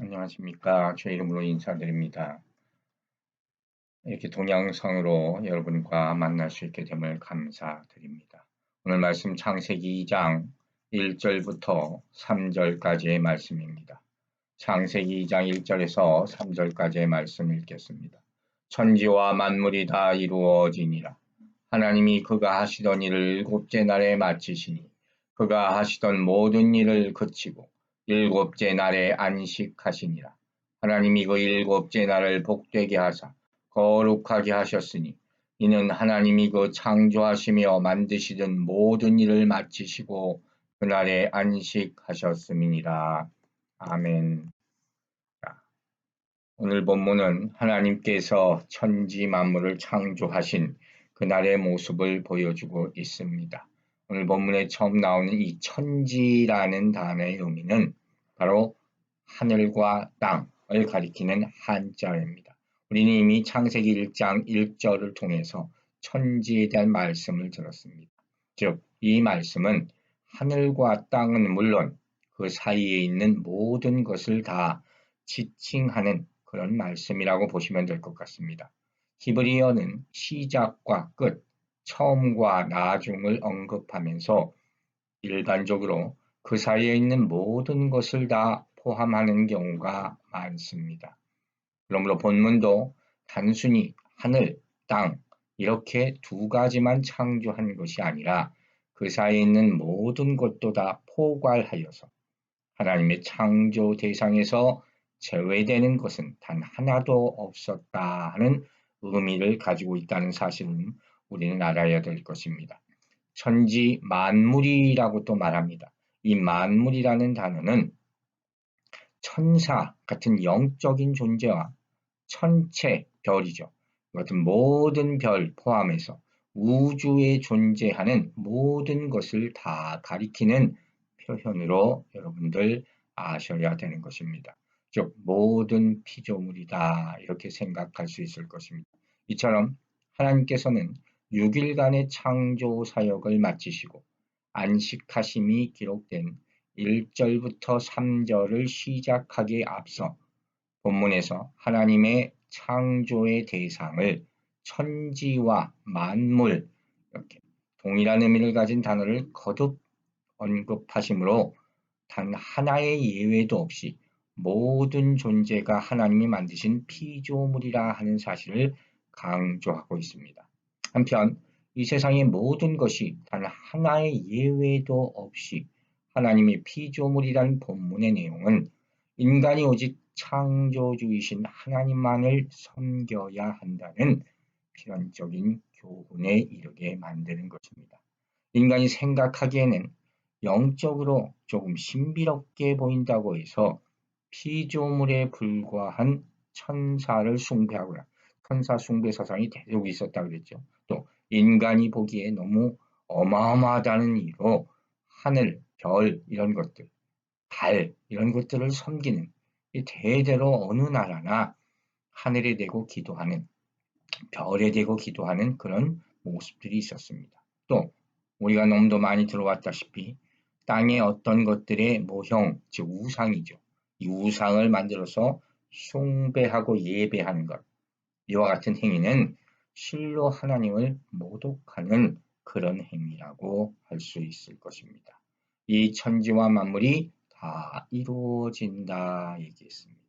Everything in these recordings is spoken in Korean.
안녕하십니까. 제 이름으로 인사드립니다. 이렇게 동영상으로 여러분과 만날 수 있게 됨을 감사드립니다. 오늘 말씀 창세기 2장 1절부터 3절까지의 말씀입니다. 창세기 2장 1절에서 3절까지의 말씀 읽겠습니다. 천지와 만물이 다 이루어지니라. 하나님이 그가 하시던 일을 일곱째 날에 마치시니 그가 하시던 모든 일을 그치고 일곱째 날에 안식하시니라. 하나님이 그 일곱째 날을 복되게 하사 거룩하게 하셨으니 이는 하나님이 그 창조하시며 만드시던 모든 일을 마치시고 그날에 안식하셨음이니라. 아멘. 오늘 본문은 하나님께서 천지 만물을 창조하신 그날의 모습을 보여주고 있습니다. 오늘 본문에 처음 나오는 이 천지라는 단어의 의미는 바로 하늘과 땅을 가리키는 한자어입니다. 우리는 이미 창세기 1장 1절을 통해서 천지에 대한 말씀을 들었습니다. 즉, 이 말씀은 하늘과 땅은 물론 그 사이에 있는 모든 것을 다 지칭하는 그런 말씀이라고 보시면 될 것 같습니다. 히브리어는 시작과 끝, 처음과 나중을 언급하면서 일반적으로 그 사이에 있는 모든 것을 다 포함하는 경우가 많습니다. 그러므로 본문도 단순히 하늘, 땅 이렇게 두 가지만 창조한 것이 아니라 그 사이에 있는 모든 것도 다 포괄하여서 하나님의 창조 대상에서 제외되는 것은 단 하나도 없었다 하는 의미를 가지고 있다는 사실은 우리는 알아야 될 것입니다. 천지 만물이라고 또 말합니다. 이 만물이라는 단어는 천사 같은 영적인 존재와 천체, 별이죠. 같은 모든 별 포함해서 우주에 존재하는 모든 것을 다 가리키는 표현으로 여러분들 아셔야 되는 것입니다. 즉 모든 피조물이다 이렇게 생각할 수 있을 것입니다. 이처럼 하나님께서는 6일간의 창조 사역을 마치시고 안식하심이 기록된 1절부터 3절을 시작하기에 앞서 본문에서 하나님의 창조의 대상을 천지와 만물 이렇게 동일한 의미를 가진 단어를 거듭 언급하시므로 단 하나의 예외도 없이 모든 존재가 하나님이 만드신 피조물이라 하는 사실을 강조하고 있습니다. 한편 이 세상의 모든 것이 단 하나의 예외도 없이 하나님의 피조물이라는 본문의 내용은 인간이 오직 창조주이신 하나님만을 섬겨야 한다는 필연적인 교훈에 이르게 만드는 것입니다. 인간이 생각하기에는 영적으로 조금 신비롭게 보인다고 해서 피조물에 불과한 천사를 숭배하거나 천사 숭배 사상이 계속 있었다고 그랬죠. 또 인간이 보기에 너무 어마어마하다는 이유로 하늘, 별 이런 것들, 달 이런 것들을 섬기는 대대로 어느 나라나 하늘에 대고 기도하는 별에 대고 기도하는 그런 모습들이 있었습니다. 또 우리가 너무도 많이 들어왔다시피 땅의 어떤 것들의 모형, 즉 우상이죠. 이 우상을 만들어서 숭배하고 예배하는 것. 이와 같은 행위는 실로 하나님을 모독하는 그런 행위라고 할 수 있을 것입니다. 이 천지와 만물이 다 이루어진다 얘기했습니다.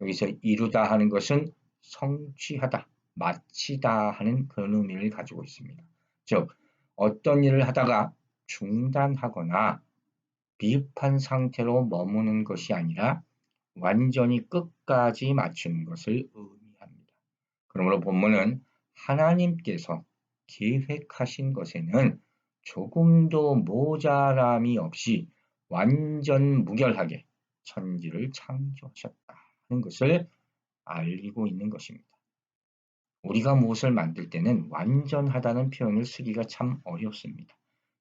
여기서 이루다 하는 것은 성취하다, 마치다 하는 그런 의미를 가지고 있습니다. 즉 어떤 일을 하다가 중단하거나 미흡한 상태로 머무는 것이 아니라 완전히 끝까지 맞추는 것을 의미합니다. 그러므로 본문은 하나님께서 계획하신 것에는 조금도 모자람이 없이 완전 무결하게 천지를 창조하셨다는 것을 알리고 있는 것입니다. 우리가 무엇을 만들 때는 완전하다는 표현을 쓰기가 참 어렵습니다.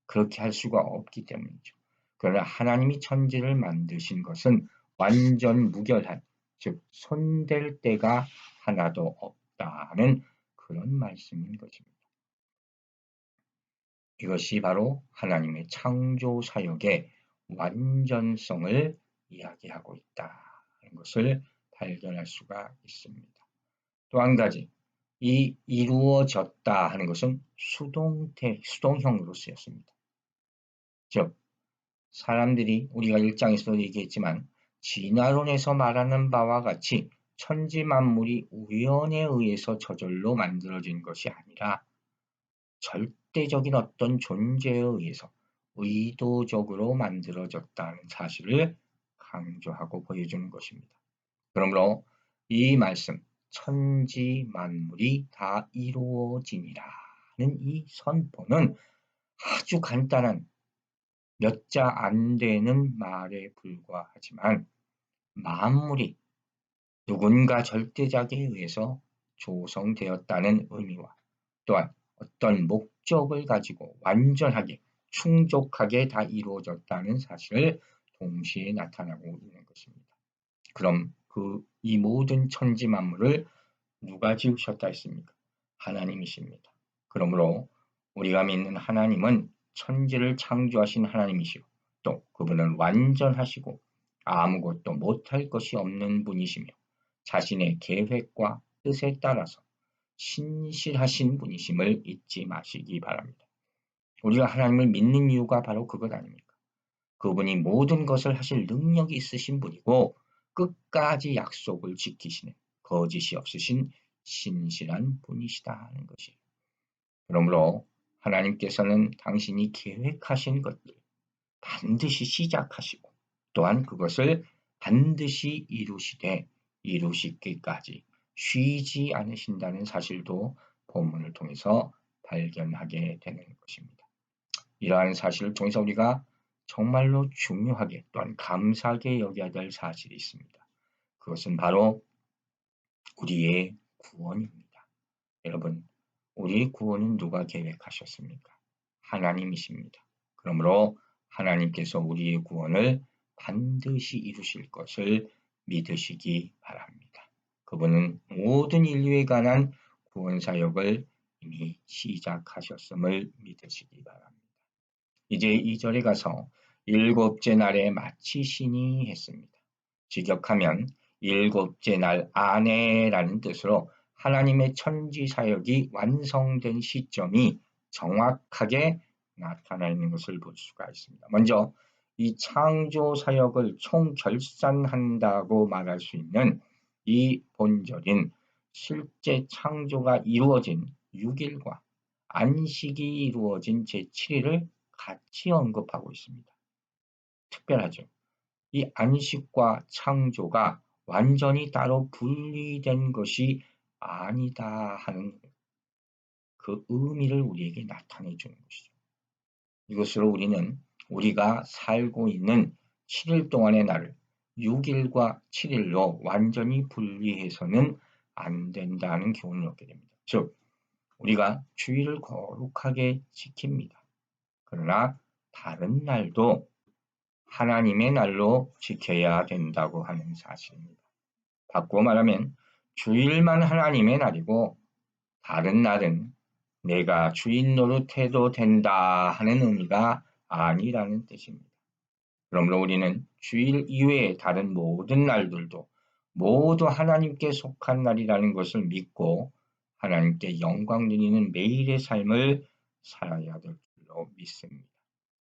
그렇게 할 수가 없기 때문이죠. 그러나 하나님이 천지를 만드신 것은 완전 무결한, 즉 손댈 데가 하나도 없다는 그런 말씀인 것입니다. 이것이 바로 하나님의 창조 사역의 완전성을 이야기하고 있다 하는 것을 발견할 수가 있습니다. 또 한 가지, 이 이루어졌다 하는 것은 수동형으로 쓰였습니다. 즉, 사람들이 우리가 1장에서도 얘기했지만 진화론에서 말하는 바와 같이 천지만물이 우연에 의해서 저절로 만들어진 것이 아니라 절대적인 어떤 존재에 의해서 의도적으로 만들어졌다는 사실을 강조하고 보여주는 것입니다. 그러므로 이 말씀 천지만물이 다 이루어지니라는 이 선포는 아주 간단한 몇 자 안 되는 말에 불과하지만 만물이 누군가 절대자에 의해서 조성되었다는 의미와 또한 어떤 목적을 가지고 완전하게 충족하게 다 이루어졌다는 사실을 동시에 나타나고 있는 것입니다. 그럼 이 모든 천지 만물을 누가 지으셨다 했습니까? 하나님이십니다. 그러므로 우리가 믿는 하나님은 천지를 창조하신 하나님이시오. 또 그분은 완전하시고 아무것도 못할 것이 없는 분이시며 자신의 계획과 뜻에 따라서 신실하신 분이심을 잊지 마시기 바랍니다. 우리가 하나님을 믿는 이유가 바로 그것 아닙니까? 그분이 모든 것을 하실 능력이 있으신 분이고 끝까지 약속을 지키시는 거짓이 없으신 신실한 분이시다 하는 것이에요. 그러므로 하나님께서는 당신이 계획하신 것들 반드시 시작하시고 또한 그것을 반드시 이루시기까지 쉬지 않으신다는 사실도 본문을 통해서 발견하게 되는 것입니다. 이러한 사실을 통해서 우리가 정말로 중요하게 또한 감사하게 여겨야 될 사실이 있습니다. 그것은 바로 우리의 구원입니다. 여러분, 우리의 구원은 누가 계획하셨습니까? 하나님이십니다. 그러므로 하나님께서 우리의 구원을 반드시 이루실 것을 믿으시기 바랍니다. 그분은 모든 인류에 관한 구원 사역을 이미 시작하셨음을 믿으시기 바랍니다. 이제 2절에 가서 일곱째 날에 마치시니 했습니다. 직역하면 일곱째 날 안에라는 뜻으로 하나님의 천지 사역이 완성된 시점이 정확하게 나타나 있는 것을 볼 수가 있습니다. 먼저 이 창조 사역을 총결산한다고 말할 수 있는 이 본절인 실제 창조가 이루어진 6일과 안식이 이루어진 제7일을 같이 언급하고 있습니다. 특별하죠. 이 안식과 창조가 완전히 따로 분리된 것이 아니다 하는 그 의미를 우리에게 나타내 주는 것이죠. 이것으로 우리는 우리가 살고 있는 7일 동안의 날을 6일과 7일로 완전히 분리해서는 안 된다는 교훈을 얻게 됩니다. 즉, 우리가 주일을 거룩하게 지킵니다. 그러나 다른 날도 하나님의 날로 지켜야 된다고 하는 사실입니다. 바꾸어 말하면 주일만 하나님의 날이고 다른 날은 내가 주인 노릇해도 된다 하는 의미가 아니라는 뜻입니다. 그러므로 우리는 주일 이외의 다른 모든 날들도 모두 하나님께 속한 날이라는 것을 믿고 하나님께 영광 드리는 매일의 삶을 살아야 될 줄로 믿습니다.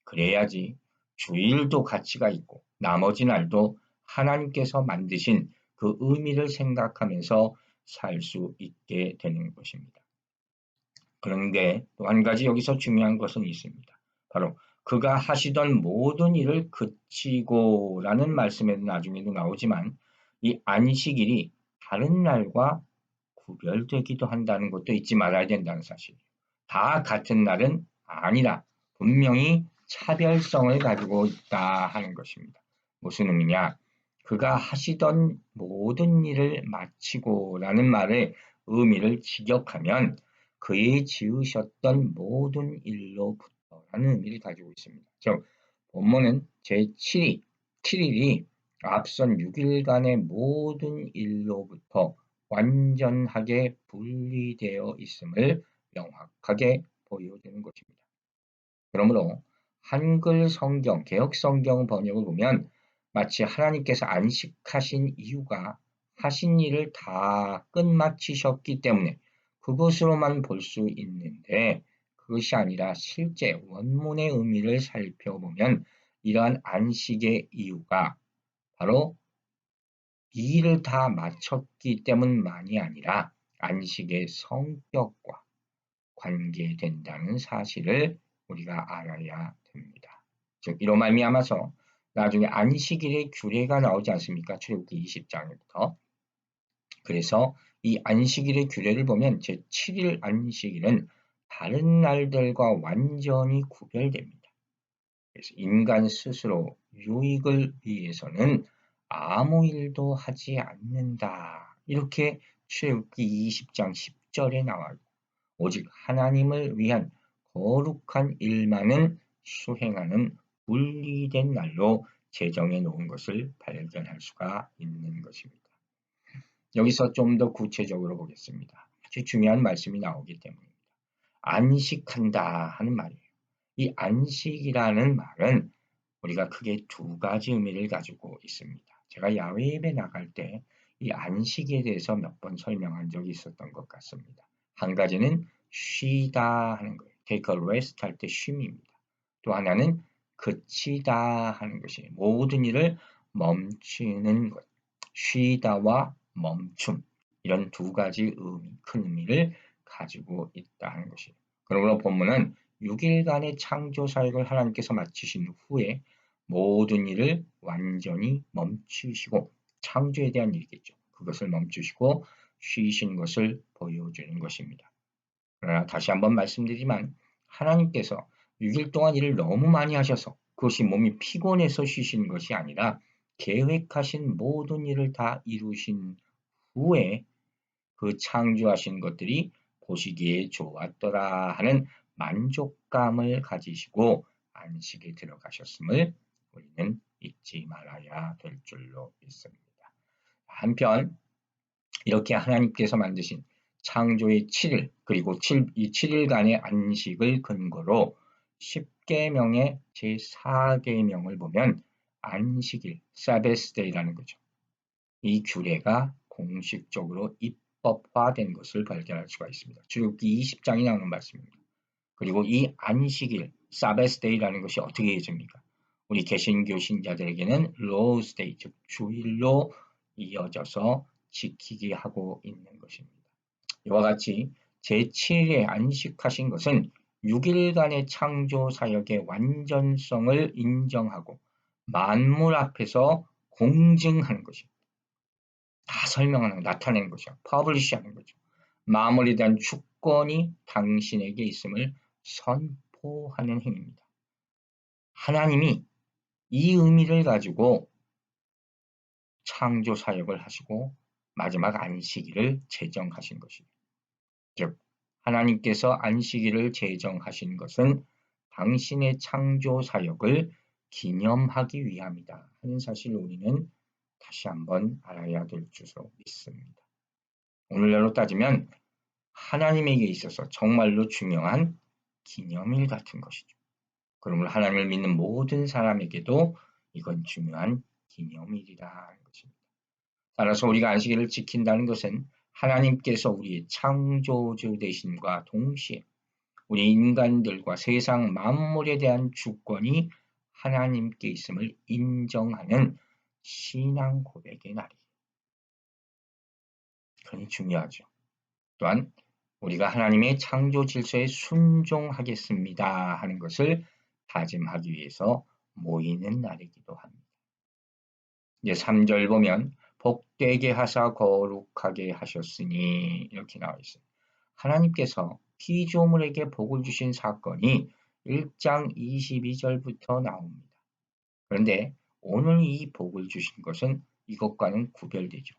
그래야지 주일도 가치가 있고 나머지 날도 하나님께서 만드신 그 의미를 생각하면서 살 수 있게 되는 것입니다. 그런데 또 한 가지 여기서 중요한 것은 있습니다. 바로 그가 하시던 모든 일을 그치고라는 말씀에도 나중에도 나오지만 이 안식일이 다른 날과 구별되기도 한다는 것도 잊지 말아야 된다는 사실이에요. 다 같은 날은 아니라 분명히 차별성을 가지고 있다 하는 것입니다. 무슨 의미냐? 그가 하시던 모든 일을 마치고라는 말의 의미를 직역하면 그의 지으셨던 모든 일로부터라는 의미를 가지고 있습니다. 즉, 본문은 제7일, 7일이 앞선 6일간의 모든 일로부터 완전하게 분리되어 있음을 명확하게 보여주는 것입니다. 그러므로 한글 성경, 개혁 성경 번역을 보면 마치 하나님께서 안식하신 이유가 하신 일을 다 끝마치셨기 때문에 그것으로만 볼 수 있는데 그것이 아니라 실제 원문의 의미를 살펴보면 이러한 안식의 이유가 바로 이 일을 다 마쳤기 때문만이 아니라 안식의 성격과 관계된다는 사실을 우리가 알아야 됩니다. 즉 이로 말미암아서 나중에 안식일의 규례가 나오지 않습니까? 출애굽기 20장부터. 그래서 이 안식일의 규례를 보면 제7일 안식일은 다른 날들과 완전히 구별됩니다. 그래서 인간 스스로 유익을 위해서는 아무 일도 하지 않는다. 이렇게 출애굽기 20장 10절에 나와요. 오직 하나님을 위한 거룩한 일만은 수행하는 분리된 날로 제정해 놓은 것을 발견할 수가 있는 것입니다. 여기서 좀 더 구체적으로 보겠습니다. 아주 중요한 말씀이 나오기 때문입니다. 안식한다 하는 말이에요. 이 안식이라는 말은 우리가 크게 두 가지 의미를 가지고 있습니다. 제가 야외 예배 나갈 때 이 안식에 대해서 몇 번 설명한 적이 있었던 것 같습니다. 한 가지는 쉬다 하는 거예요. take a rest 할 때 쉼입니다. 또 하나는 그치다 하는 것이 모든 일을 멈추는 것. 쉬다와 멈춤 이런 두 가지 큰 의미를 가지고 있다는 것이에요. 그러므로 본문은 6일간의 창조 사역을 하나님께서 마치신 후에 모든 일을 완전히 멈추시고 창조에 대한 일이겠죠. 그것을 멈추시고 쉬신 것을 보여주는 것입니다. 그러나 다시 한번 말씀드리지만 하나님께서 6일 동안 일을 너무 많이 하셔서 그것이 몸이 피곤해서 쉬신 것이 아니라 계획하신 모든 일을 다 이루신 후에 그 창조하신 것들이 보시기에 좋았더라 하는 만족감을 가지시고 안식에 들어가셨음을 우리는 잊지 말아야 될 줄로 믿습니다. 한편 이렇게 하나님께서 만드신 창조의 7일 그리고 이 7일간의 안식을 근거로 10계명의 제4계명을 보면 안식일, 사베스데이라는 거죠. 이 규례가 공식적으로 입법화된 것을 발견할 수가 있습니다. 출애굽기 20장이 나오는 말씀입니다. 그리고 이 안식일, 사베스데이라는 것이 어떻게 이어집니까? 우리 개신교 신자들에게는 로스데이, 즉 주일로 이어져서 지키게 하고 있는 것입니다. 이와 같이 제7일에 안식하신 것은 6일간의 창조 사역의 완전성을 인정하고 만물 앞에서 공증하는 것입니다. 다 설명하는, 나타내는 것이죠. 퍼블리시하는 거죠. 마무리에 대한 주권이 당신에게 있음을 선포하는 행위입니다. 하나님이 이 의미를 가지고 창조 사역을 하시고 마지막 안식일을 제정하신 것입니다. 즉 하나님께서 안식일을 제정하신 것은 당신의 창조 사역을 기념하기 위함이다 하는 사실을 우리는 다시 한번 알아야 될 줄로 믿습니다. 오늘날로 따지면 하나님에게 있어서 정말로 중요한 기념일 같은 것이죠. 그러므로 하나님을 믿는 모든 사람에게도 이건 중요한 기념일이라는 것입니다. 따라서 우리가 안식일을 지킨다는 것은 하나님께서 우리의 창조주 되심과 동시에 우리 인간들과 세상 만물에 대한 주권이 하나님께 있음을 인정하는 신앙 고백의 날이에요. 그러니 중요하죠. 또한 우리가 하나님의 창조 질서에 순종하겠습니다 하는 것을 다짐하기 위해서 모이는 날이기도 합니다. 이제 3절 보면 복되게 하사 거룩하게 하셨으니 이렇게 나와 있어요. 하나님께서 피조물에게 복을 주신 사건이 1장 22절부터 나옵니다. 그런데 오늘 이 복을 주신 것은 이것과는 구별되죠.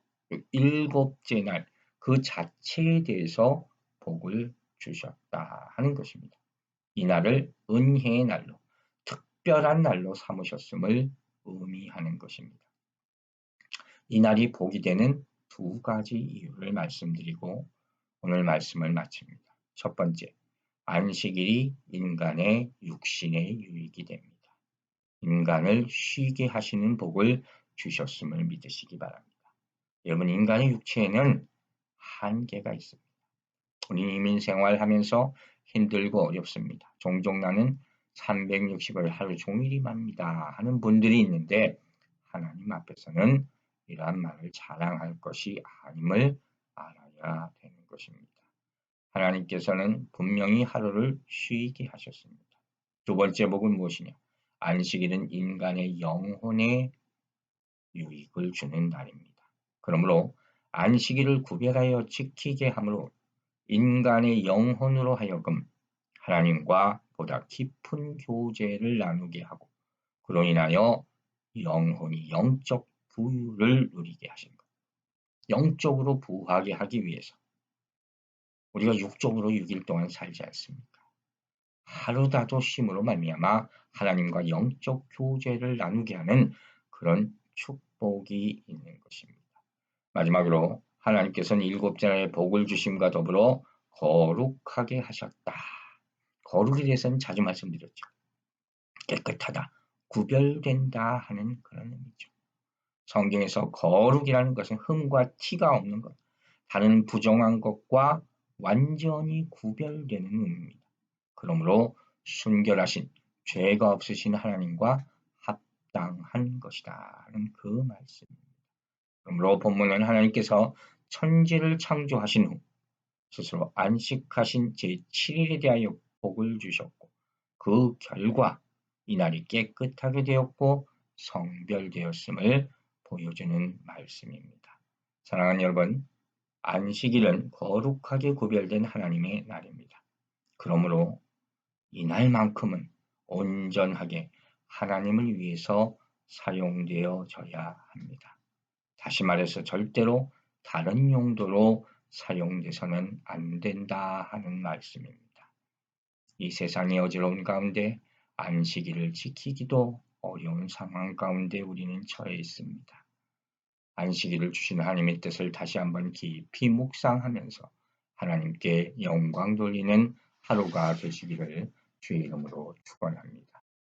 일곱째 날 그 자체에 대해서 복을 주셨다 하는 것입니다. 이 날을 은혜의 날로 특별한 날로 삼으셨음을 의미하는 것입니다. 이 날이 복이 되는 두 가지 이유를 말씀드리고 오늘 말씀을 마칩니다. 첫 번째, 안식일이 인간의 육신의 유익이 됩니다. 인간을 쉬게 하시는 복을 주셨음을 믿으시기 바랍니다. 여러분, 인간의 육체에는 한계가 있습니다. 우리 이민 생활하면서 힘들고 어렵습니다. 종종 나는 360을 하루 종일 일합니다 하는 분들이 있는데 하나님 앞에서는 이러한 말을 자랑할 것이 아님을 알아야 되는 것입니다. 하나님께서는 분명히 하루를 쉬게 하셨습니다. 두 번째 복은 무엇이냐? 안식일은 인간의 영혼에 유익을 주는 날입니다. 그러므로 안식일을 구별하여 지키게 함으로 인간의 영혼으로 하여금 하나님과 보다 깊은 교제를 나누게 하고 그로 인하여 영혼이 영적 부유를 누리게 하신 것. 영적으로 부하게 하기 위해서 우리가 육적으로 6일 동안 살지 않습니까? 하루다도 쉼으로 말미암아 하나님과 영적 교제를 나누게 하는 그런 축복이 있는 것입니다. 마지막으로 하나님께서는 7자의 복을 주심과 더불어 거룩하게 하셨다. 거룩에 대해서는 자주 말씀드렸죠. 깨끗하다, 구별된다 하는 그런 의미죠. 성경에서 거룩이라는 것은 흠과 티가 없는 것, 다른 부정한 것과 완전히 구별되는 의미입니다. 그러므로 순결하신 죄가 없으신 하나님과 합당한 것이다 하는 그 말씀입니다. 그러므로 본문은 하나님께서 천지를 창조하신 후 스스로 안식하신 제7일에 대하여 복을 주셨고 그 결과 이날이 깨끗하게 되었고 성별되었음을 보여주는 말씀입니다. 사랑하는 여러분, 안식일은 거룩하게 구별된 하나님의 날입니다. 그러므로 이날만큼은 온전하게 하나님을 위해서 사용되어져야 합니다. 다시 말해서 절대로 다른 용도로 사용돼서는 안 된다 하는 말씀입니다. 이 세상의 어지러운 가운데 안식일을 지키기도 어려운 상황 가운데 우리는 처해 있습니다. 안식일을 주신 하나님의 뜻을 다시 한번 깊이 묵상하면서 하나님께 영광 돌리는 하루가 되시기를 주의 이름으로 축원합니다.